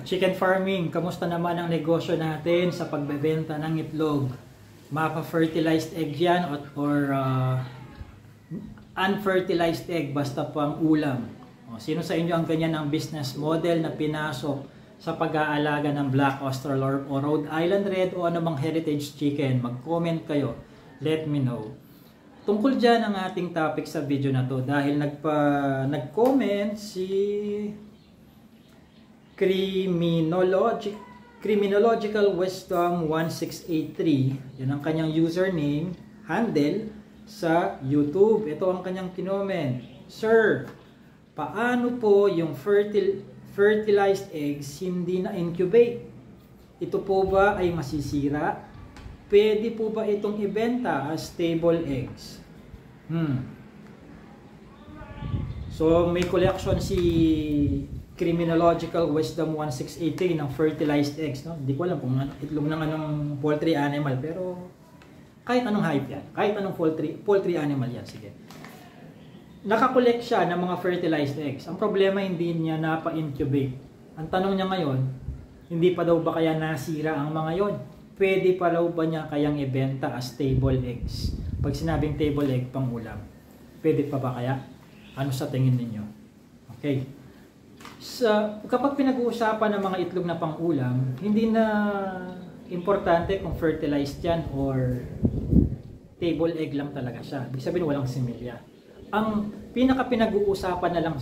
Chicken farming, kamusta naman ang negosyo natin sa pagbebenta ng itlog? Mapa-fertilized egg yan or unfertilized egg, basta pang ulam. Sino sa inyo ang ganyan ang business model na pinasok sa pag-aalaga ng Black Australorp o Rhode Island Red o anumang heritage chicken? Mag-comment kayo, let me know. Tungkol dyan ang ating topic sa video na to dahil nag-comment si Criminological Wisdom 1683. Yan ang kanyang username, handle sa YouTube. Ito ang kanyang kinoment. Sir, paano po yung fertilized eggs hindi na incubate? Ito po ba ay masisira? Pwede po ba itong ibenta as stable eggs? So may collection si Criminological Wisdom 1683 ng fertilized eggs, no? Hindi ko alam kung itlog ng anong poultry animal, pero kahit anong hype yan, kahit anong poultry animal yan, sige. Nakakollect siya ng mga fertilized eggs. Ang problema, hindi niya napa-incubate. Ang tanong niya ngayon, hindi pa daw ba kaya nasira ang mga yon? Pwede pa daw ba niya kayang ibenta as table eggs? Pag sinabing table egg, pang ulam, pwede pa ba kaya? Ano sa tingin ninyo? Okay. Kapag pinag-uusapan ng mga itlog na pang-ulam, hindi na importante kung fertilized yan or table egg lang talaga siya. Ibig sabihin walang similya. Ang pinaka-pinag-uusapan na lang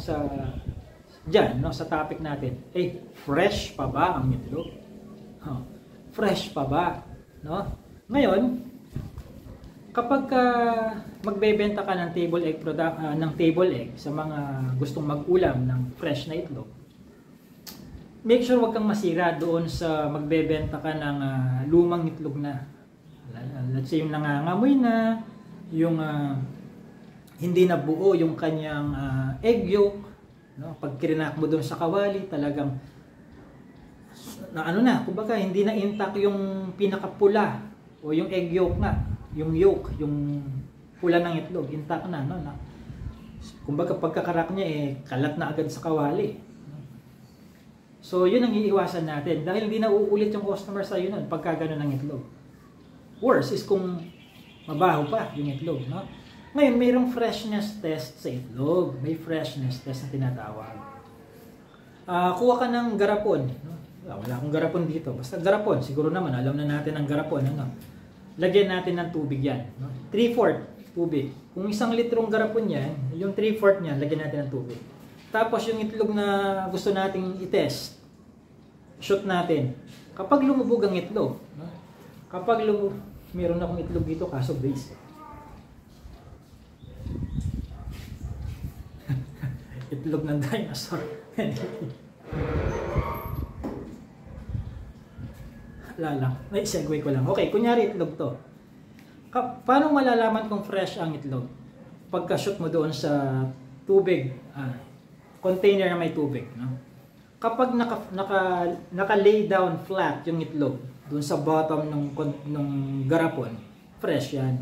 dyan, no, sa topic natin, fresh pa ba ang itlog? Fresh pa ba? No? Ngayon, kapag magbebenta ka ng table egg sa mga gustong mag-ulam ng fresh na itlog, make sure wag kang masira doon sa magbebenta ka ng lumang itlog na. Let's say yung nangangamoy na, yung hindi na buo yung kanyang egg yolk, no? Pag kirinak mo doon sa kawali, talagang kumbaga hindi na intact yung pinakapula o yung egg yolk nga. Yung yolk, yung pula ng itlog, intact na, no? Kumbaga pagkakarak niya kalat na agad sa kawali. So yun ang iiwasan natin dahil hindi na uulit yung customer sa iyo nun pagka gano'n ng itlog. Worse is kung mabaho pa yung itlog, no? Ngayon, mayroong freshness test sa itlog. May freshness test na tinatawag. Kuha ka ng garapon, no? Wala akong garapon dito, basta garapon, siguro naman alam na natin ang garapon, ano? Lagyan natin ng tubig yan, no? 3/4 tubig. Kung 1 litrong garapon yan, yung 3/4 niya, lagyan natin ng tubig. Tapos yung itlog na gusto nating i-test, shoot natin. Kapag lumubog ang itlog, no? Meron akong itlog dito kaso base. Itlog ng dinosaur. Segue ko lang. Okay, kunyari itlog to. Paano malalaman kung fresh ang itlog? Pagka-shoot mo doon sa tubig, container na may tubig, no? Kapag naka-lay down flat yung itlog doon sa bottom ng garapon, fresh yan.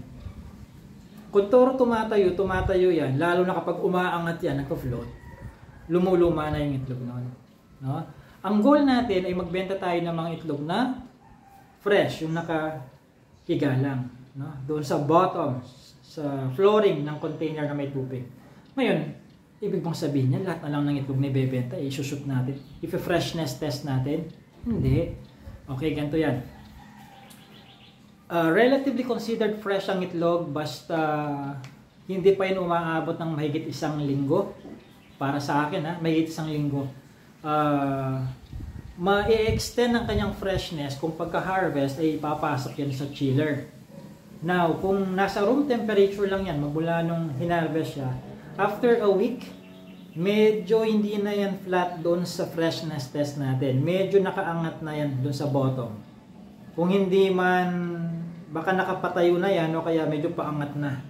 Kung tumatayo yan, lalo na kapag umaangat yan, nagpa-float, lumuluma na yung itlog noon, no? Ang goal natin ay magbenta tayo ng mga itlog na fresh, yung nakahiga lang, no? Doon sa bottom, sa flooring ng container na may tubig. Ngayon, ibig bang sabihin niya, lahat na lang ng itlog na ibebenta, i-shoot natin. If a freshness test natin, hindi. Okay, ganito yan. Relatively considered fresh ang itlog, basta hindi pa yun umaabot ng mahigit 1 linggo. Para sa akin, mahigit 1 linggo. Ma-extend ang kanyang freshness kung pagka-harvest ay ipapasok yan sa chiller. Now, kung nasa room temperature lang yan, magmula nung hinarvest siya, after a week, medyo hindi na yan flat doon sa freshness test natin. Medyo nakaangat na yan doon sa bottom. Kung hindi man, baka nakapatayo na yan o kaya medyo paangat na.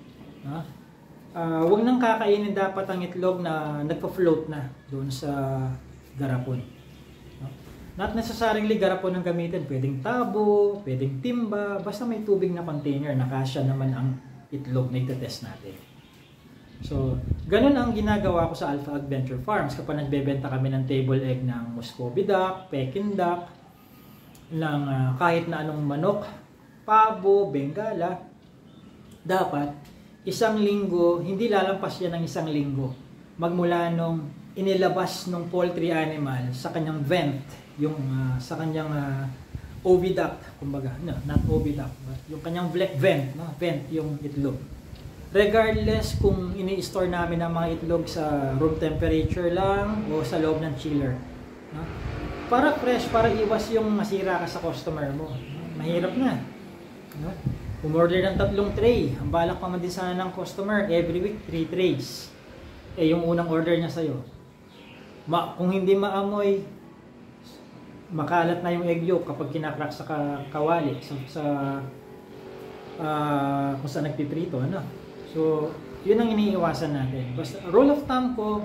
Huwag nang kakainin dapat ang itlog na nagpa-float na doon sa garapon. Not necessarily garapon ang gamitin. Pwedeng tabo, pwedeng timba, basta may tubig na container, nakasya naman ang itlog na itetest natin. So, ganun ang ginagawa ko sa Alpha Adventure Farms kapag nagbebenta kami ng table egg ng Muscovy duck, Peking duck, ng kahit na anong manok, pabo, bengala. Dapat isang linggo, hindi lalampas yan ng isang linggo magmula nung inilabas ng poultry animal sa kanyang vent, yung sa kanyang oviduct, kumbaga, no, not oviduct, but yung kanyang vent, no, vent yung itlog. Regardless kung ini-store namin ang mga itlog sa room temperature lang o sa loob ng chiller, no? Para fresh, para iwas yung masira ka sa customer mo. Mahirap na, no? Umorder ng 3 tray. Ang balak pa man din sana ng customer, every week 3 trays. Eh, yung unang order niya sa'yo, kung hindi maamoy, makalat na yung egg yolk kapag kinakrak sa kawali, kung saan nagpiprito, ano? So, yun ang iniiwasan natin. Basta, rule of thumb ko,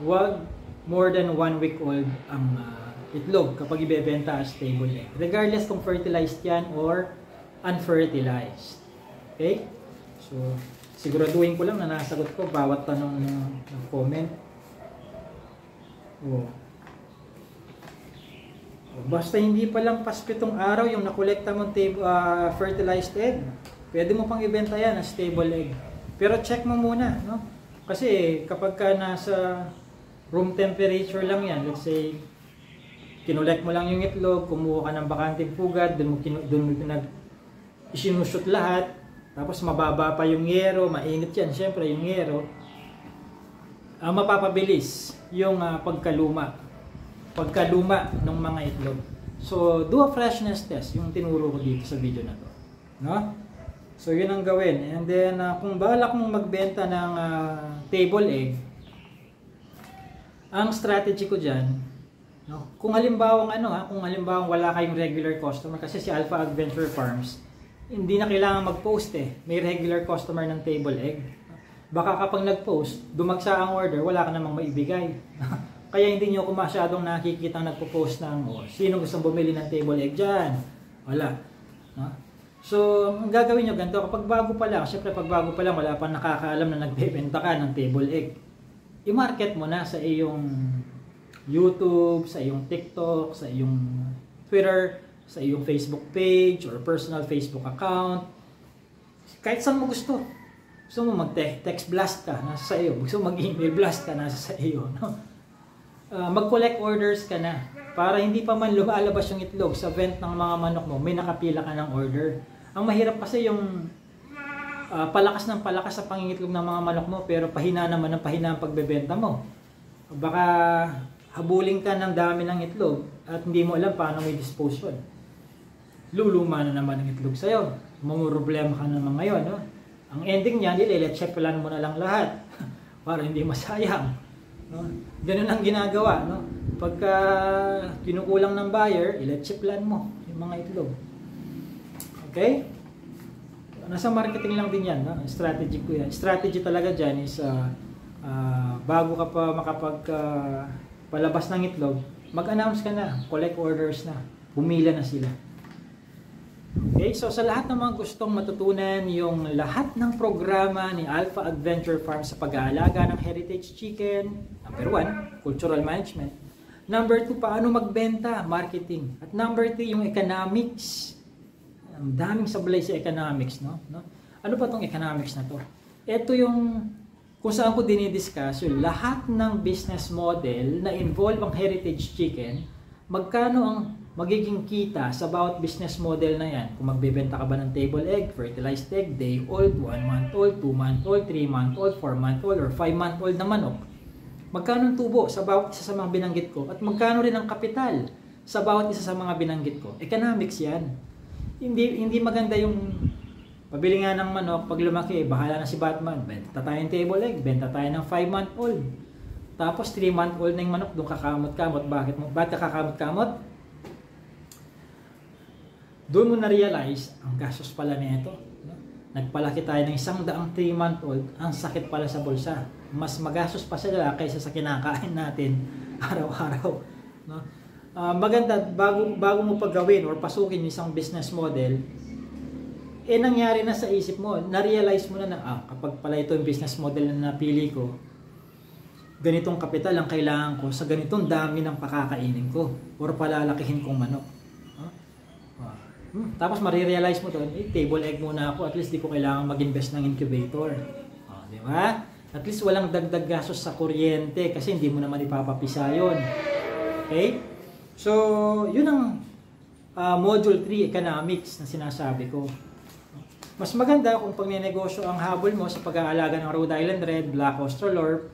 wag more than 1 week old ang itlog kapag ibebenta as table egg. Regardless kung fertilized yan or unfertilized. Okay? So, siguraduhin ko lang na nasagot ko bawat tanong ng comment. Oh. Basta hindi pa lang pas 7 araw yung nakolekta mong fertilized egg, pwede mo pang ibenta yan as table egg. Pero check mo muna, no? Kasi kapag ka nasa room temperature lang yan, let's say, kinolect mo lang yung itlog, kumuha ka ng bakanting pugad, doon mo isinushoot lahat, tapos mababa pa yung yero, mainit yan, syempre yung yero, mapapabilis yung pagkaluma ng mga itlog. So, do a freshness test, yung tinuro ko dito sa video na to, no? So, yun ang gawin. And then, kung balak mong magbenta ng table egg, ang strategy ko dyan, no? Kung halimbawa wala kayong regular customer, kasi si Alpha Adventure Farms, hindi na kailangan mag-post may regular customer ng table egg. Baka kapag nag-post, dumagsa ang order, wala ka namang maibigay. Kaya hindi nyo masyadong nakikita nagpo-post ng sino gustong bumili ng table egg dyan. Wala. So, ang gagawin nyo ganito, kapag bago pa lang, syempre pag bago pa lang, wala pa nakakaalam na nagbebenta ka ng table egg. I-market mo na sa iyong YouTube, sa iyong TikTok, sa iyong Twitter, sa iyong Facebook page or personal Facebook account. Kahit saan mo gusto. Gusto mo mag-text blast ka, nasa sa iyo. Gusto mo mag-email blast ka, nasa sa iyo. No? Mag-collect orders ka na. Para hindi pa man lumalabas yung itlog sa vent ng mga manok mo, may nakapila ka ng order. Ang mahirap kasi yung palakas ng palakas sa pangingitlog ng mga manok mo, pero pahina naman ang pahina ang pagbebenta mo. Baka habulin ka ng dami ng itlog at hindi mo alam paano may dispose yun. Luluma na naman ang itlog sa'yo. Mamroblema ka naman ngayon. No? Ang ending niyan, let-check plan mo na lang lahat para hindi masayang. No? Ganun ang ginagawa. No? Pagka kinukulang ng buyer, let-check plan mo yung mga itlog. Okay? Nasa marketing lang din yan. No? Strategy ko yan. Strategy talaga dyan is bago ka pa palabas ng itlog, mag-announce ka na, collect orders na, pumila na sila. Okay, so sa lahat ng mga gustong matutunan yung lahat ng programa ni Alpha Adventure Farms sa pag-aalaga ng heritage chicken, number 1, cultural management. Number 2, paano magbenta, marketing. At number 3, yung economics. Ang daming sablay sa economics, no? Ano ba tong economics na to? Ito yung kung saan ko dinidiscuss yung lahat ng business model na involve ang heritage chicken, magkano ang magiging kita sa bawat business model na yan. Kung magbebenta ka ba ng table egg, fertilized egg, day old, 1 month old, 2 month old, 3 month old, 4 month old, or 5 month old na manok. Magkano ang tubo sa bawat isa sa mga binanggit ko? At magkano rin ang kapital sa bawat isa sa mga binanggit ko? Economics yan. Hindi maganda yung pabili nga ng manok, pag lumaki, bahala na si Batman. Benta tayo ng table egg, benta tayo ng 5 month old. Tapos 3 month old na yung manok, doon kakamot-kamot. Bakit ka kakamot-kamot? Doon mo na-realize, ang gastos pala nito. Nagpalaki tayo ng 100 3 month old, ang sakit pala sa bulsa. Mas magastos pa sila kaysa sa kinakain natin araw-araw. No? Maganda, bago mo paggawin or pasukin isang business model, nangyari na sa isip mo, na-realize mo na kapag pala ito yung business model na napili ko, ganitong kapital ang kailangan ko sa ganitong dami ng pakakainin ko or palalakihin kong manok. Tapos marirealize mo to, table egg muna ako, at least di ko kailangan mag-invest ng incubator. Di ba? At least walang dagdag gastos sa kuryente kasi hindi mo naman ipapapisa yun. Okay? So, yun ang Module 3 Economics na sinasabi ko. Mas maganda kung pagnenegosyo ang habol mo sa pag-aalaga ng Rhode Island Red, Black Australorp,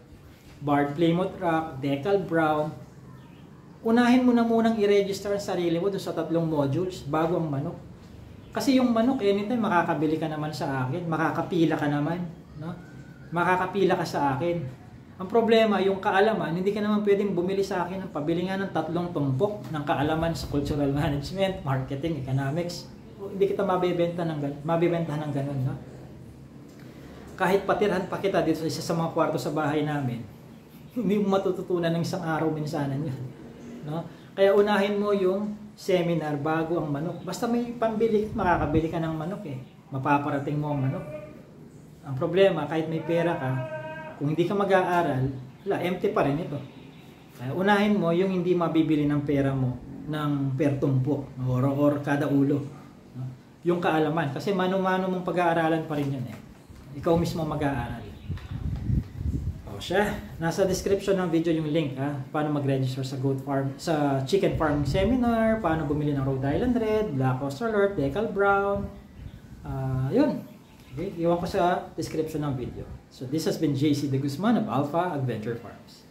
Barred Plymouth Rock, Decal Brown, unahin mo na munang i-register ang sarili mo doon sa 3 modules bago ang manok. Kasi yung manok, anytime makakabili ka naman sa akin, makakapila ka naman. No? Makakapila ka sa akin. Ang problema, yung kaalaman, hindi ka naman pwedeng bumili sa akin ng pabili nga ng 3 tumpok ng kaalaman sa cultural management, marketing, economics. Hindi kita mabibenta ng ganun. No? Kahit patirhan pa kita dito sa isa sa mga kwarto sa bahay namin, hindi mo matututunan ng isang araw minsanan yun. No? Kaya unahin mo yung seminar bago ang manok. Basta may pambili, makakabili ka ng manok eh. Mapaparating mo ang manok. Ang problema, kahit may pera ka, kung hindi ka mag-aaral, empty pa rin ito. Kaya unahin mo yung hindi mabibili ng pera mo ng per tumpok or kada ulo. Yung kaalaman. Kasi mano-mano mong pag-aaralan pa rin yun eh. Ikaw mismo mag-aaral. O siya, nasa description ng video yung link paano mag-register sa goat farm, sa chicken farming seminar, paano bumili ng Rhode Island Red, Black Australorp, Decal Brown. Yun. Okay, iwan ko sa description ng video. So this has been JC De Guzman of Alpha Adventure Farms.